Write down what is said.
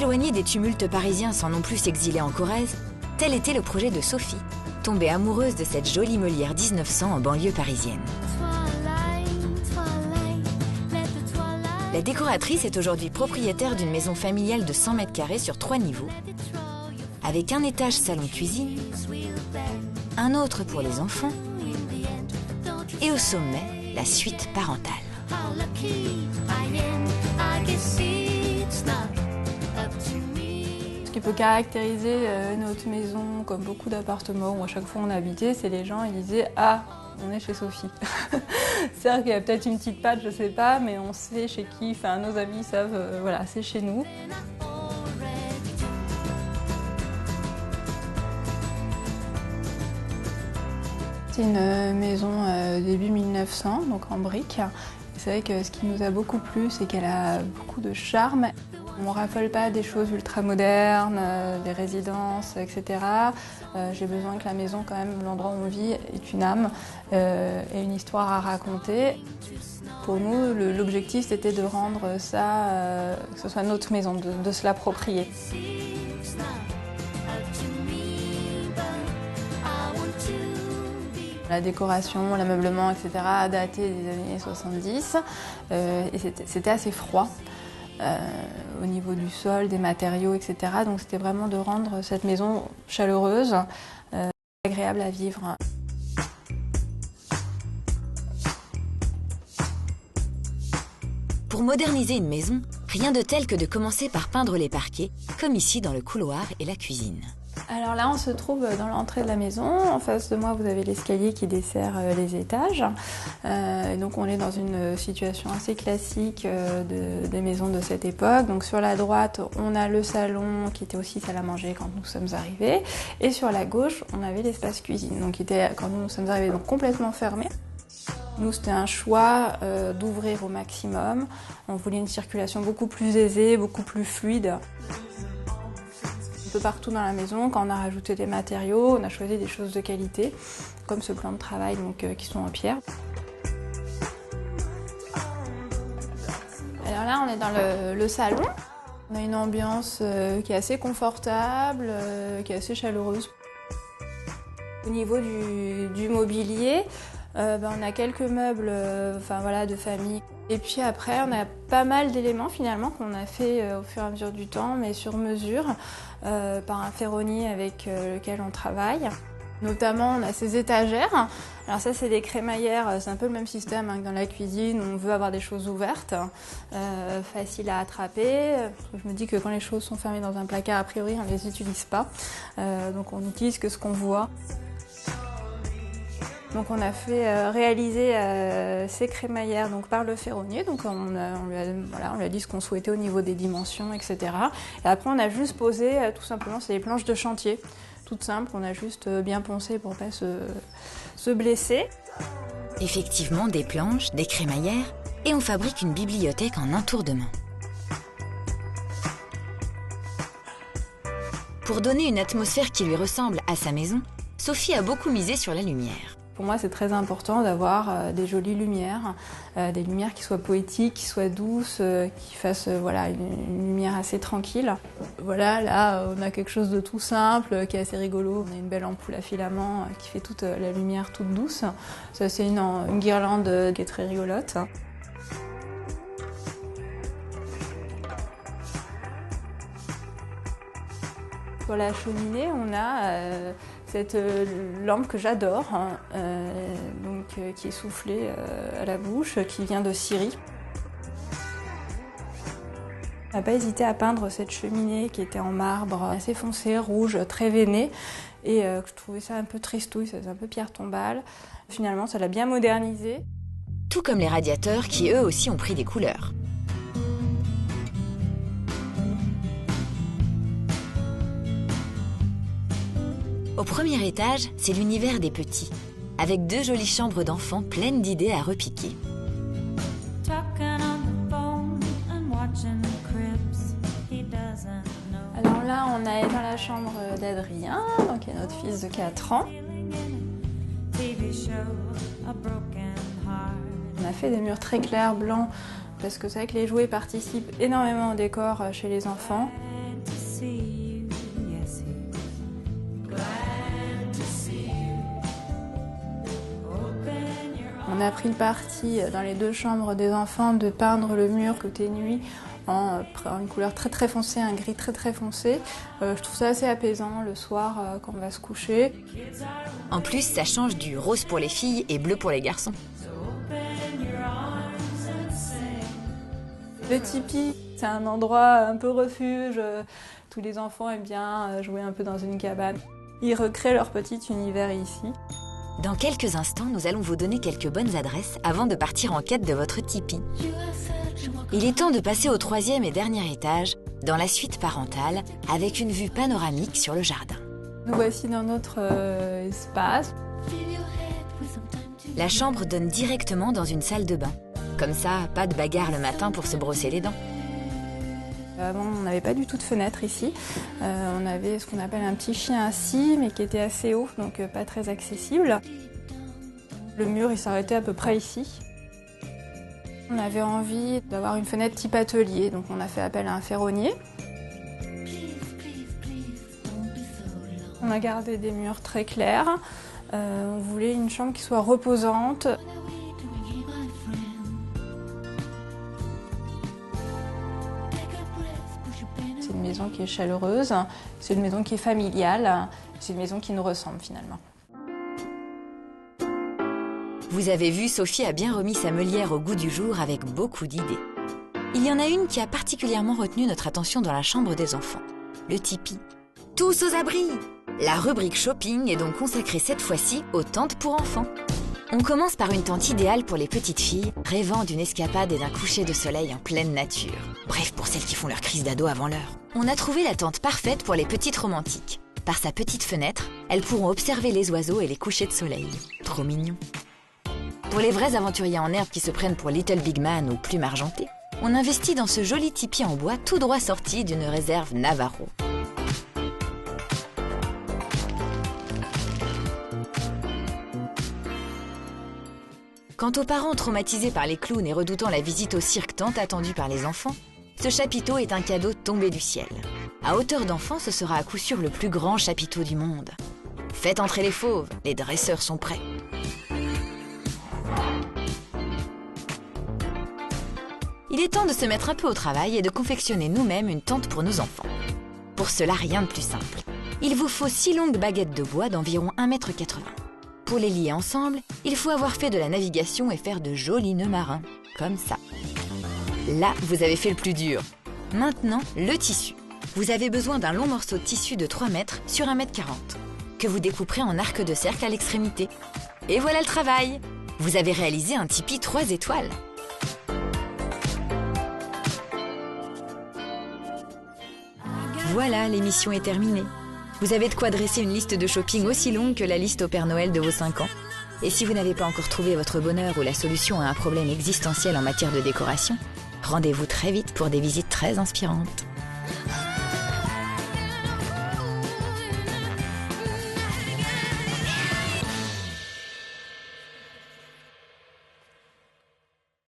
S'éloigner des tumultes parisiens sans non plus s'exiler en Corrèze, tel était le projet de Sophie, tombée amoureuse de cette jolie Meulière 1900 en banlieue parisienne. La décoratrice est aujourd'hui propriétaire d'une maison familiale de 100 mètres carrés sur 3 niveaux, avec un étage salon-cuisine, un autre pour les enfants, et au sommet, la suite parentale. Ce qui peut caractériser notre maison, comme beaucoup d'appartements où à chaque fois on habitait, c'est les gens ils disaient « Ah, on est chez Sophie ». C'est-à-dire qu'il y a peut-être une petite patte, je sais pas, mais on sait chez qui, enfin nos amis savent, voilà, c'est chez nous. C'est une maison début 1900, donc en briques. C'est vrai que ce qui nous a beaucoup plu, c'est qu'elle a beaucoup de charme. On ne raffole pas des choses ultra-modernes, des résidences, etc. J'ai besoin que la maison, quand même, l'endroit où on vit, ait une âme et une histoire à raconter. Pour nous, l'objectif, c'était de rendre ça, que ce soit notre maison, de se l'approprier. La décoration, l'ameublement, etc. a daté des années 70 et c'était assez froid au niveau du sol, des matériaux, etc. Donc c'était vraiment de rendre cette maison chaleureuse, agréable à vivre. Pour moderniser une maison, rien de tel que de commencer par peindre les parquets, comme ici dans le couloir et la cuisine. Alors là, on se trouve dans l'entrée de la maison. En face de moi, vous avez l'escalier qui dessert les étages. Donc on est dans une situation assez classique des maisons de cette époque. Donc sur la droite, on a le salon qui était aussi salle à manger quand nous sommes arrivés. Et sur la gauche, on avait l'espace cuisine, donc qui était, quand nous sommes arrivés, donc complètement fermé. Nous, c'était un choix d'ouvrir au maximum. On voulait une circulation beaucoup plus aisée, beaucoup plus fluide. Un peu partout dans la maison, quand on a rajouté des matériaux, on a choisi des choses de qualité, comme ce plan de travail donc, qui sont en pierre. Alors là, on est dans le salon. On a une ambiance qui est assez confortable, qui est assez chaleureuse. Au niveau du mobilier, on a quelques meubles de famille. Et puis après, on a pas mal d'éléments finalement qu'on a fait au fur et à mesure du temps, mais sur mesure, par un ferronnier avec lequel on travaille. Notamment, on a ces étagères. Alors ça, c'est des crémaillères, c'est un peu le même système que dans la cuisine, où on veut avoir des choses ouvertes, faciles à attraper. Je me dis que quand les choses sont fermées dans un placard, a priori, on ne les utilise pas. Donc on n'utilise que ce qu'on voit. Donc on a fait réaliser ces crémaillères donc, par le ferronnier. Donc on lui a dit ce qu'on souhaitait au niveau des dimensions, etc. Et après on a juste posé, tout simplement, c'est des planches de chantier. Toutes simples, on a juste bien poncé pour ne pas se blesser. Effectivement, des planches, des crémaillères, et on fabrique une bibliothèque en un tour de main. Pour donner une atmosphère qui lui ressemble à sa maison, Sophie a beaucoup misé sur la lumière. Pour moi, c'est très important d'avoir des jolies lumières, des lumières qui soient poétiques, qui soient douces, qui fassent une lumière assez tranquille. Voilà, là, on a quelque chose de tout simple, qui est assez rigolo. On a une belle ampoule à filament qui fait toute la lumière toute douce. Ça, c'est une guirlande qui est très rigolote. Sur la cheminée, on a cette lampe que j'adore, qui est soufflée à la bouche, qui vient de Syrie. On n'a pas hésité à peindre cette cheminée qui était en marbre assez foncé, rouge, très veiné, et je trouvais ça un peu tristouille, c'est un peu pierre tombale. Finalement, ça l'a bien modernisé. Tout comme les radiateurs qui eux aussi ont pris des couleurs. Au premier étage, c'est l'univers des petits, avec 2 jolies chambres d'enfants pleines d'idées à repiquer. Alors là, on est dans la chambre d'Adrien, donc il y a notre fils de 4 ans. On a fait des murs très clairs, blancs, parce que c'est vrai que les jouets participent énormément au décor chez les enfants. On a pris le parti dans les 2 chambres des enfants de peindre le mur côté nuit en une couleur très très foncée, un gris très très foncé. Je trouve ça assez apaisant le soir quand on va se coucher. En plus, ça change du rose pour les filles et bleu pour les garçons. Le tipi, c'est un endroit un peu refuge. Tous les enfants aiment bien jouer un peu dans une cabane. Ils recréent leur petit univers ici. Dans quelques instants, nous allons vous donner quelques bonnes adresses avant de partir en quête de votre tipi. Il est temps de passer au 3e et dernier étage, dans la suite parentale, avec une vue panoramique sur le jardin. Nous voici dans notre espace. La chambre donne directement dans une salle de bain. Comme ça, pas de bagarre le matin pour se brosser les dents. Avant, on n'avait pas du tout de fenêtre ici. On avait ce qu'on appelle un petit chien assis, mais qui était assez haut, donc pas très accessible. Le mur, il s'arrêtait à peu près ici. On avait envie d'avoir une fenêtre type atelier, donc on a fait appel à un ferronnier. On a gardé des murs très clairs. On voulait une chambre qui soit reposante. C'est une maison qui est chaleureuse, c'est une maison qui est familiale, c'est une maison qui nous ressemble finalement. Vous avez vu, Sophie a bien remis sa meulière au goût du jour avec beaucoup d'idées. Il y en a une qui a particulièrement retenu notre attention dans la chambre des enfants, le tipi. Tous aux abris! La rubrique shopping est donc consacrée cette fois-ci aux tentes pour enfants. On commence par une tente idéale pour les petites filles, rêvant d'une escapade et d'un coucher de soleil en pleine nature. Bref, pour celles qui font leur crise d'ado avant l'heure. On a trouvé la tente parfaite pour les petites romantiques. Par sa petite fenêtre, elles pourront observer les oiseaux et les couchers de soleil. Trop mignon. Pour les vrais aventuriers en herbe qui se prennent pour Little Big Man ou Plume Argentée, on investit dans ce joli tipi en bois tout droit sorti d'une réserve Navarro. Quant aux parents traumatisés par les clowns et redoutant la visite au cirque tant attendue par les enfants, ce chapiteau est un cadeau tombé du ciel. À hauteur d'enfant, ce sera à coup sûr le plus grand chapiteau du monde. Faites entrer les fauves, les dresseurs sont prêts. Il est temps de se mettre un peu au travail et de confectionner nous-mêmes une tente pour nos enfants. Pour cela, rien de plus simple. Il vous faut 6 longues baguettes de bois d'environ 1,80 m. Pour les lier ensemble, il faut avoir fait de la navigation et faire de jolis nœuds marins, comme ça. Là, vous avez fait le plus dur. Maintenant, le tissu. Vous avez besoin d'un long morceau de tissu de 3 mètres sur 1,40 m, que vous découperez en arc de cercle à l'extrémité. Et voilà le travail! Vous avez réalisé un tipi 3 étoiles. Voilà, l'émission est terminée. Vous avez de quoi dresser une liste de shopping aussi longue que la liste au Père Noël de vos 5 ans. Et si vous n'avez pas encore trouvé votre bonheur ou la solution à un problème existentiel en matière de décoration, rendez-vous très vite pour des visites très inspirantes.